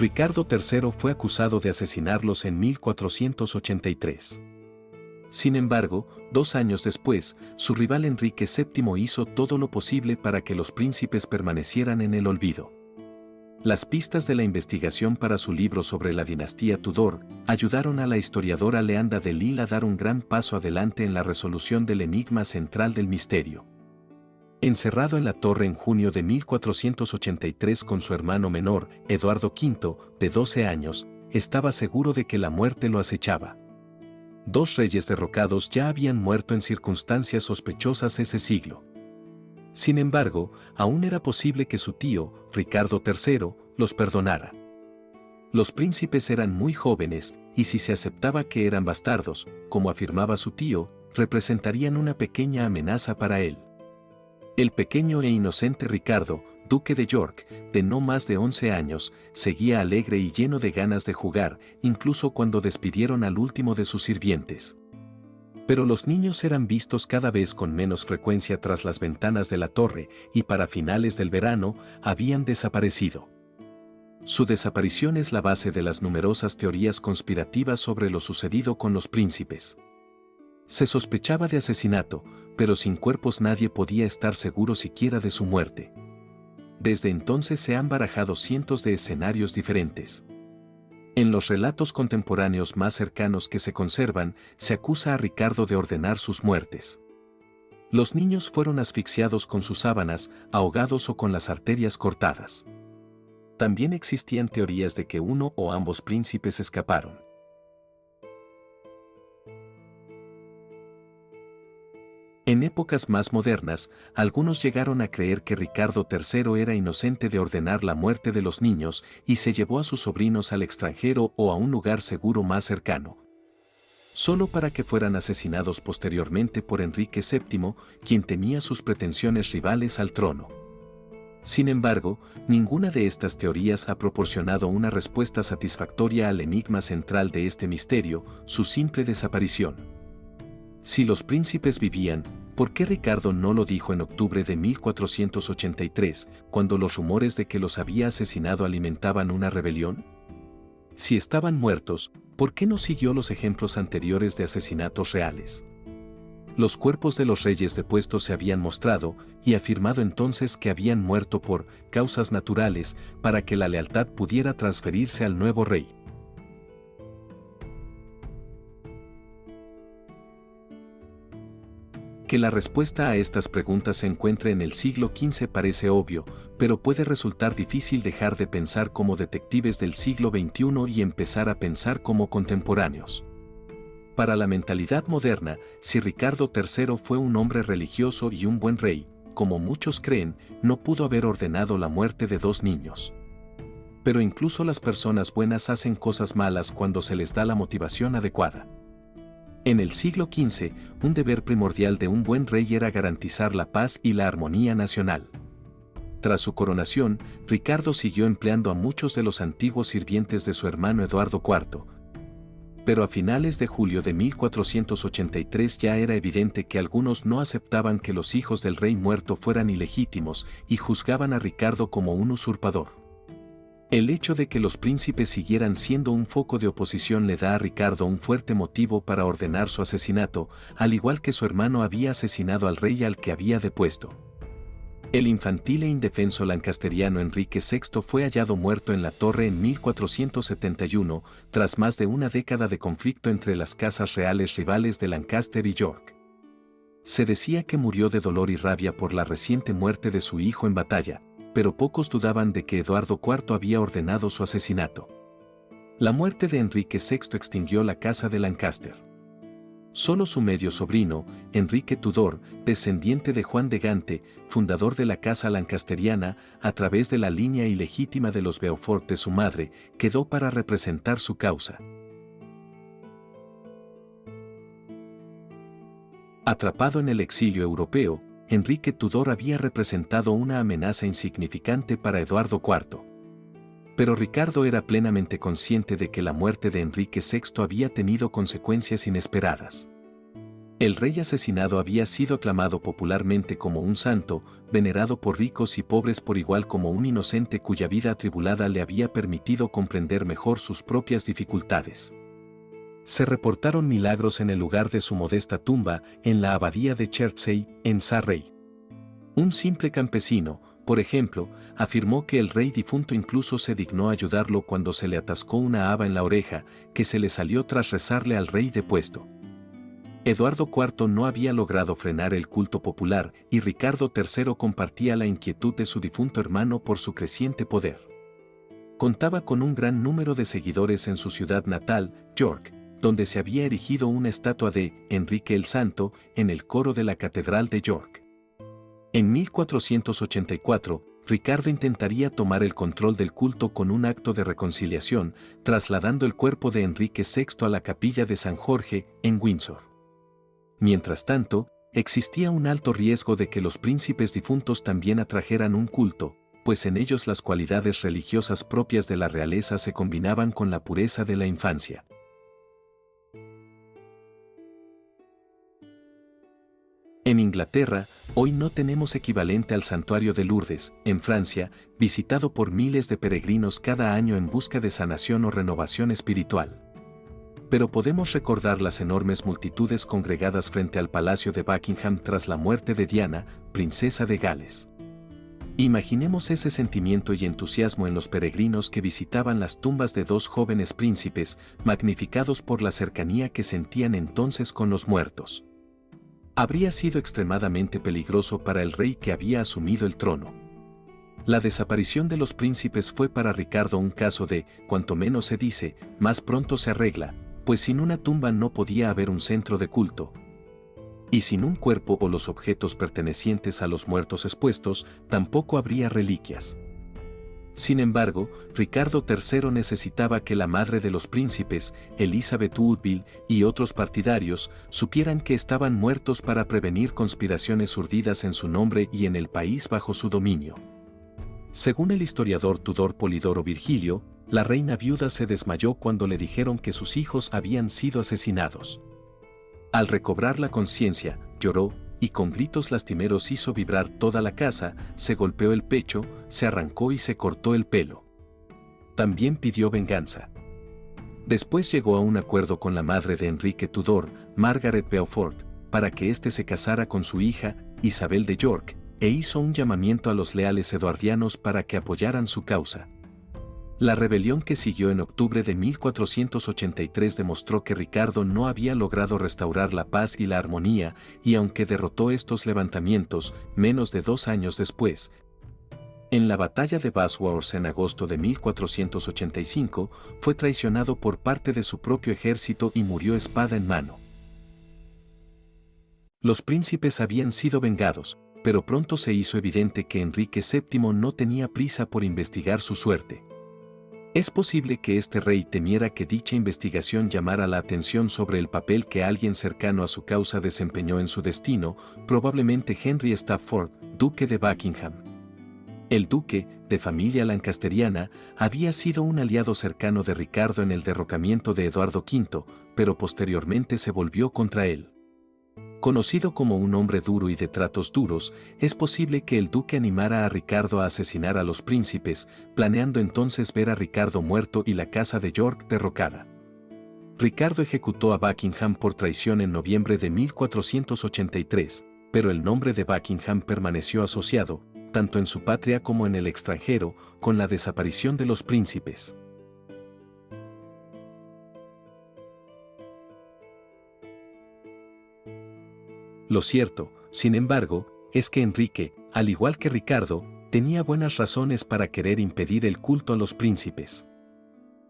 Ricardo III fue acusado de asesinarlos en 1483. Sin embargo, 2 años después, su rival Enrique VII hizo todo lo posible para que los príncipes permanecieran en el olvido. Las pistas de la investigación para su libro sobre la dinastía Tudor ayudaron a la historiadora Leanda de Lisle a dar un gran paso adelante en la resolución del enigma central del misterio. Encerrado en la torre en junio de 1483 con su hermano menor, Eduardo V, de 12 años, estaba seguro de que la muerte lo acechaba. 2 reyes derrocados ya habían muerto en circunstancias sospechosas ese siglo. Sin embargo, aún era posible que su tío, Ricardo III, los perdonara. Los príncipes eran muy jóvenes, y si se aceptaba que eran bastardos, como afirmaba su tío, representarían una pequeña amenaza para él. El pequeño e inocente Ricardo, duque de York, de no más de 11 años, seguía alegre y lleno de ganas de jugar, incluso cuando despidieron al último de sus sirvientes. Pero los niños eran vistos cada vez con menos frecuencia tras las ventanas de la torre, y para finales del verano, habían desaparecido. Su desaparición es la base de las numerosas teorías conspirativas sobre lo sucedido con los príncipes. Se sospechaba de asesinato, pero sin cuerpos nadie podía estar seguro siquiera de su muerte. Desde entonces se han barajado cientos de escenarios diferentes. En los relatos contemporáneos más cercanos que se conservan, se acusa a Ricardo de ordenar sus muertes. Los niños fueron asfixiados con sus sábanas, ahogados o con las arterias cortadas. También existían teorías de que uno o ambos príncipes escaparon. En épocas más modernas, algunos llegaron a creer que Ricardo III era inocente de ordenar la muerte de los niños y se llevó a sus sobrinos al extranjero o a un lugar seguro más cercano, solo para que fueran asesinados posteriormente por Enrique VII, quien tenía sus pretensiones rivales al trono. Sin embargo, ninguna de estas teorías ha proporcionado una respuesta satisfactoria al enigma central de este misterio, su simple desaparición. Si los príncipes vivían, ¿por qué Ricardo no lo dijo en octubre de 1483, cuando los rumores de que los había asesinado alimentaban una rebelión? Si estaban muertos, ¿por qué no siguió los ejemplos anteriores de asesinatos reales? Los cuerpos de los reyes depuestos se habían mostrado y afirmado entonces que habían muerto por causas naturales para que la lealtad pudiera transferirse al nuevo rey. Que la respuesta a estas preguntas se encuentre en el siglo XV parece obvio, pero puede resultar difícil dejar de pensar como detectives del siglo XXI y empezar a pensar como contemporáneos. Para la mentalidad moderna, si Ricardo III fue un hombre religioso y un buen rey, como muchos creen, no pudo haber ordenado la muerte de 2 niños. Pero incluso las personas buenas hacen cosas malas cuando se les da la motivación adecuada. En el siglo XV, un deber primordial de un buen rey era garantizar la paz y la armonía nacional. Tras su coronación, Ricardo siguió empleando a muchos de los antiguos sirvientes de su hermano Eduardo IV. Pero a finales de julio de 1483 ya era evidente que algunos no aceptaban que los hijos del rey muerto fueran ilegítimos y juzgaban a Ricardo como un usurpador. El hecho de que los príncipes siguieran siendo un foco de oposición le da a Ricardo un fuerte motivo para ordenar su asesinato, al igual que su hermano había asesinado al rey al que había depuesto. El infantil e indefenso lancasteriano Enrique VI fue hallado muerto en la torre en 1471, tras más de una década de conflicto entre las casas reales rivales de Lancaster y York. Se decía que murió de dolor y rabia por la reciente muerte de su hijo en batalla, pero pocos dudaban de que Eduardo IV había ordenado su asesinato. La muerte de Enrique VI extinguió la casa de Lancaster. Solo su medio sobrino, Enrique Tudor, descendiente de Juan de Gante, fundador de la casa lancasteriana, a través de la línea ilegítima de los Beaufort de su madre, quedó para representar su causa. Atrapado en el exilio europeo, Enrique Tudor había representado una amenaza insignificante para Eduardo IV. Pero Ricardo era plenamente consciente de que la muerte de Enrique VI había tenido consecuencias inesperadas. El rey asesinado había sido aclamado popularmente como un santo, venerado por ricos y pobres por igual como un inocente cuya vida atribulada le había permitido comprender mejor sus propias dificultades. Se reportaron milagros en el lugar de su modesta tumba, en la abadía de Chertsey, en Surrey. Un simple campesino, por ejemplo, afirmó que el rey difunto incluso se dignó ayudarlo cuando se le atascó una haba en la oreja, que se le salió tras rezarle al rey depuesto. Eduardo IV no había logrado frenar el culto popular y Ricardo III compartía la inquietud de su difunto hermano por su creciente poder. Contaba con un gran número de seguidores en su ciudad natal, York, donde se había erigido una estatua de Enrique el Santo en el coro de la Catedral de York. En 1484, Ricardo intentaría tomar el control del culto con un acto de reconciliación, trasladando el cuerpo de Enrique VI a la capilla de San Jorge, en Windsor. Mientras tanto, existía un alto riesgo de que los príncipes difuntos también atrajeran un culto, pues en ellos las cualidades religiosas propias de la realeza se combinaban con la pureza de la infancia. En Inglaterra, hoy no tenemos equivalente al santuario de Lourdes, en Francia, visitado por miles de peregrinos cada año en busca de sanación o renovación espiritual. Pero podemos recordar las enormes multitudes congregadas frente al Palacio de Buckingham tras la muerte de Diana, princesa de Gales. Imaginemos ese sentimiento y entusiasmo en los peregrinos que visitaban las tumbas de dos jóvenes príncipes, magnificados por la cercanía que sentían entonces con los muertos. Habría sido extremadamente peligroso para el rey que había asumido el trono. La desaparición de los príncipes fue para Ricardo un caso de, cuanto menos se dice, más pronto se arregla, pues sin una tumba no podía haber un centro de culto. Y sin un cuerpo o los objetos pertenecientes a los muertos expuestos, tampoco habría reliquias. Sin embargo, Ricardo III necesitaba que la madre de los príncipes, Elizabeth Woodville, y otros partidarios, supieran que estaban muertos para prevenir conspiraciones urdidas en su nombre y en el país bajo su dominio. Según el historiador Tudor Polidoro Virgilio, la reina viuda se desmayó cuando le dijeron que sus hijos habían sido asesinados. Al recobrar la conciencia, lloró, y con gritos lastimeros hizo vibrar toda la casa, se golpeó el pecho, se arrancó y se cortó el pelo. También pidió venganza. Después llegó a un acuerdo con la madre de Enrique Tudor, Margaret Beaufort, para que éste se casara con su hija, Isabel de York, e hizo un llamamiento a los leales eduardianos para que apoyaran su causa. La rebelión que siguió en octubre de 1483 demostró que Ricardo no había logrado restaurar la paz y la armonía, y aunque derrotó estos levantamientos, menos de 2 años después, en la batalla de Bosworth en agosto de 1485, fue traicionado por parte de su propio ejército y murió espada en mano. Los príncipes habían sido vengados, pero pronto se hizo evidente que Enrique VII no tenía prisa por investigar su suerte. Es posible que este rey temiera que dicha investigación llamara la atención sobre el papel que alguien cercano a su causa desempeñó en su destino, probablemente Henry Stafford, duque de Buckingham. El duque, de familia lancasteriana, había sido un aliado cercano de Ricardo en el derrocamiento de Eduardo V, pero posteriormente se volvió contra él. Conocido como un hombre duro y de tratos duros, es posible que el duque animara a Ricardo a asesinar a los príncipes, planeando entonces ver a Ricardo muerto y la casa de York derrocada. Ricardo ejecutó a Buckingham por traición en noviembre de 1483, pero el nombre de Buckingham permaneció asociado, tanto en su patria como en el extranjero, con la desaparición de los príncipes. Lo cierto, sin embargo, es que Enrique, al igual que Ricardo, tenía buenas razones para querer impedir el culto a los príncipes.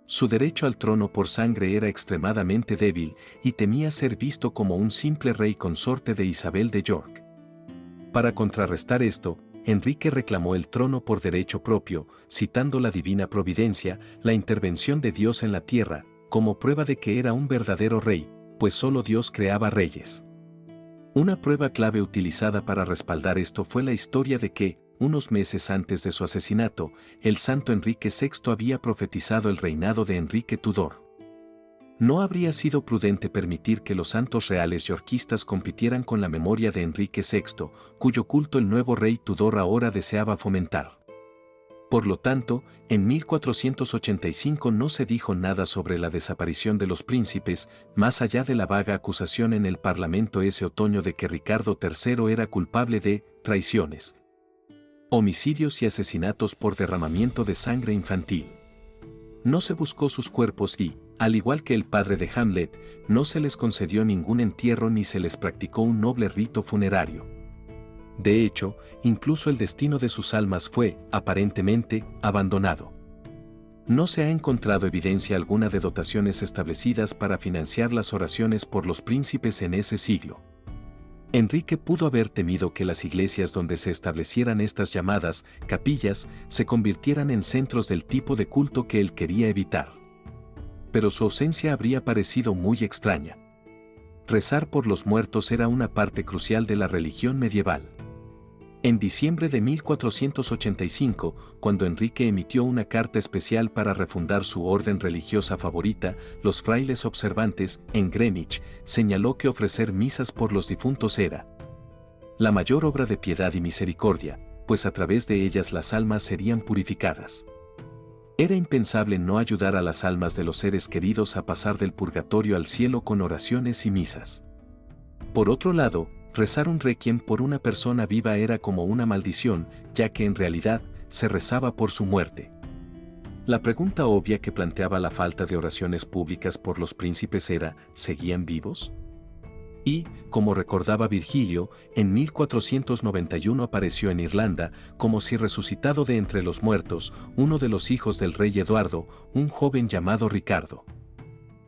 Su derecho al trono por sangre era extremadamente débil y temía ser visto como un simple rey consorte de Isabel de York. Para contrarrestar esto, Enrique reclamó el trono por derecho propio, citando la divina providencia, la intervención de Dios en la tierra, como prueba de que era un verdadero rey, pues solo Dios creaba reyes. Una prueba clave utilizada para respaldar esto fue la historia de que, unos meses antes de su asesinato, el santo Enrique VI había profetizado el reinado de Enrique Tudor. No habría sido prudente permitir que los santos reales yorquistas compitieran con la memoria de Enrique VI, cuyo culto el nuevo rey Tudor ahora deseaba fomentar. Por lo tanto, en 1485 no se dijo nada sobre la desaparición de los príncipes, más allá de la vaga acusación en el Parlamento ese otoño de que Ricardo III era culpable de traiciones, homicidios y asesinatos por derramamiento de sangre infantil. No se buscó sus cuerpos y, al igual que el padre de Hamlet, no se les concedió ningún entierro ni se les practicó un noble rito funerario. De hecho, incluso el destino de sus almas fue, aparentemente, abandonado. No se ha encontrado evidencia alguna de dotaciones establecidas para financiar las oraciones por los príncipes en ese siglo. Enrique pudo haber temido que las iglesias donde se establecieran estas llamadas capillas se convirtieran en centros del tipo de culto que él quería evitar. Pero su ausencia habría parecido muy extraña. Rezar por los muertos era una parte crucial de la religión medieval. En diciembre de 1485, cuando Enrique emitió una carta especial para refundar su orden religiosa favorita, los frailes observantes, en Greenwich, señaló que ofrecer misas por los difuntos era la mayor obra de piedad y misericordia, pues a través de ellas las almas serían purificadas. Era impensable no ayudar a las almas de los seres queridos a pasar del purgatorio al cielo con oraciones y misas. Por otro lado, rezar un requiem por una persona viva era como una maldición, ya que en realidad se rezaba por su muerte. La pregunta obvia que planteaba la falta de oraciones públicas por los príncipes era, ¿seguían vivos? Y, como recordaba Virgilio, en 1491 apareció en Irlanda, como si resucitado de entre los muertos, uno de los hijos del rey Eduardo, un joven llamado Ricardo.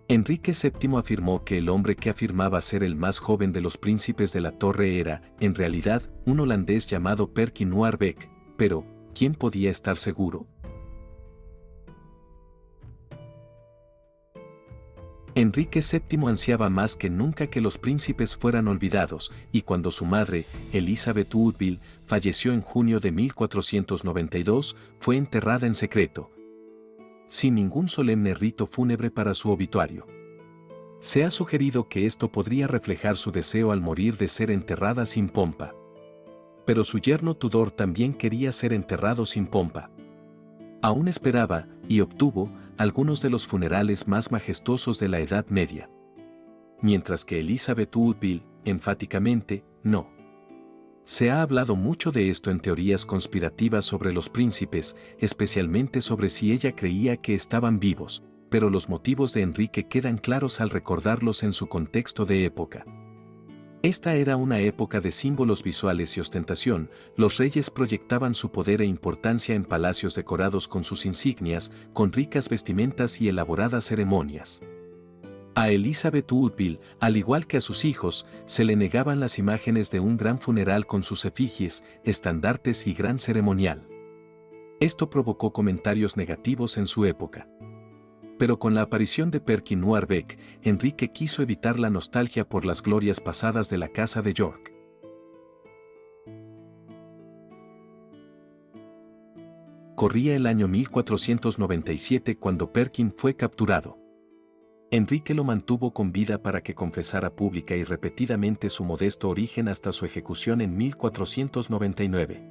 Enrique VII afirmó que el hombre que afirmaba ser el más joven de los príncipes de la Torre era, en realidad, un holandés llamado Perkin Warbeck, pero, ¿quién podía estar seguro? Enrique VII ansiaba más que nunca que los príncipes fueran olvidados, y cuando su madre, Elizabeth Woodville, falleció en junio de 1492, fue enterrada en secreto, sin ningún solemne rito fúnebre para su obituario. Se ha sugerido que esto podría reflejar su deseo al morir de ser enterrada sin pompa. Pero su yerno Tudor también quería ser enterrado sin pompa. Aún esperaba, y obtuvo, algunos de los funerales más majestuosos de la Edad Media. Mientras que Elizabeth Woodville, enfáticamente, no. Se ha hablado mucho de esto en teorías conspirativas sobre los príncipes, especialmente sobre si ella creía que estaban vivos, pero los motivos de Enrique quedan claros al recordarlos en su contexto de época. Esta era una época de símbolos visuales y ostentación, los reyes proyectaban su poder e importancia en palacios decorados con sus insignias, con ricas vestimentas y elaboradas ceremonias. A Elizabeth Woodville, al igual que a sus hijos, se le negaban las imágenes de un gran funeral con sus efigies, estandartes y gran ceremonial. Esto provocó comentarios negativos en su época. Pero con la aparición de Perkin Warbeck, Enrique quiso evitar la nostalgia por las glorias pasadas de la Casa de York. Corría el año 1497 cuando Perkin fue capturado. Enrique lo mantuvo con vida para que confesara pública y repetidamente su modesto origen hasta su ejecución en 1499.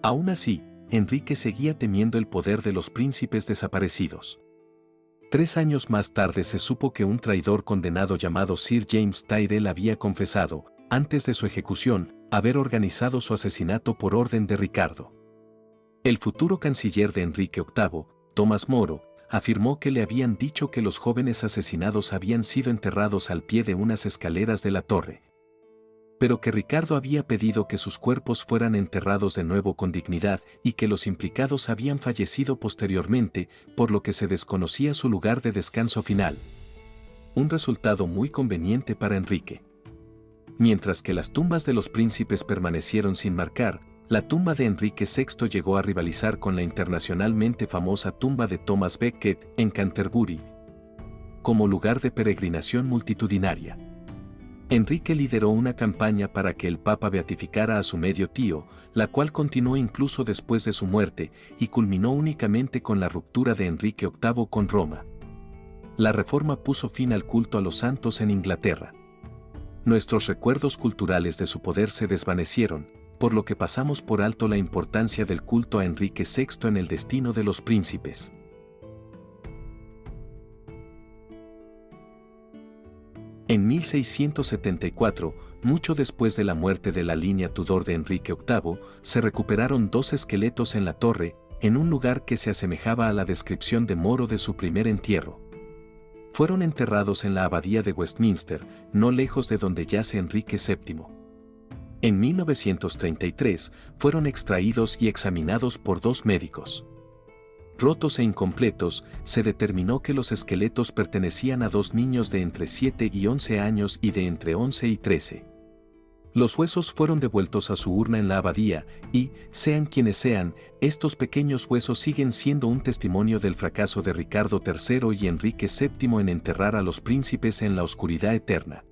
Aún así, Enrique seguía temiendo el poder de los príncipes desaparecidos. 3 años más tarde se supo que un traidor condenado llamado Sir James Tyrrell había confesado, antes de su ejecución, haber organizado su asesinato por orden de Ricardo. El futuro canciller de Enrique VIII, Thomas More, afirmó que le habían dicho que los jóvenes asesinados habían sido enterrados al pie de unas escaleras de la torre, pero que Ricardo había pedido que sus cuerpos fueran enterrados de nuevo con dignidad y que los implicados habían fallecido posteriormente, por lo que se desconocía su lugar de descanso final. Un resultado muy conveniente para Enrique. Mientras que las tumbas de los príncipes permanecieron sin marcar, la tumba de Enrique VI llegó a rivalizar con la internacionalmente famosa tumba de Thomas Becket en Canterbury, como lugar de peregrinación multitudinaria. Enrique lideró una campaña para que el Papa beatificara a su medio tío, la cual continuó incluso después de su muerte y culminó únicamente con la ruptura de Enrique VIII con Roma. la Reforma puso fin al culto a los santos en Inglaterra. Nuestros recuerdos culturales de su poder se desvanecieron, por lo que pasamos por alto la importancia del culto a Enrique VI en el destino de los príncipes. En 1674, mucho después de la muerte de la línea Tudor de Enrique VIII, se recuperaron 2 esqueletos en la torre, en un lugar que se asemejaba a la descripción de Moro de su primer entierro. Fueron enterrados en la abadía de Westminster, no lejos de donde yace Enrique VII. En 1933, fueron extraídos y examinados por 2 médicos. Rotos e incompletos, se determinó que los esqueletos pertenecían a 2 niños de entre 7 y 11 años y de entre 11 y 13. Los huesos fueron devueltos a su urna en la abadía y, sean quienes sean, estos pequeños huesos siguen siendo un testimonio del fracaso de Ricardo III y Enrique VII en enterrar a los príncipes en la oscuridad eterna.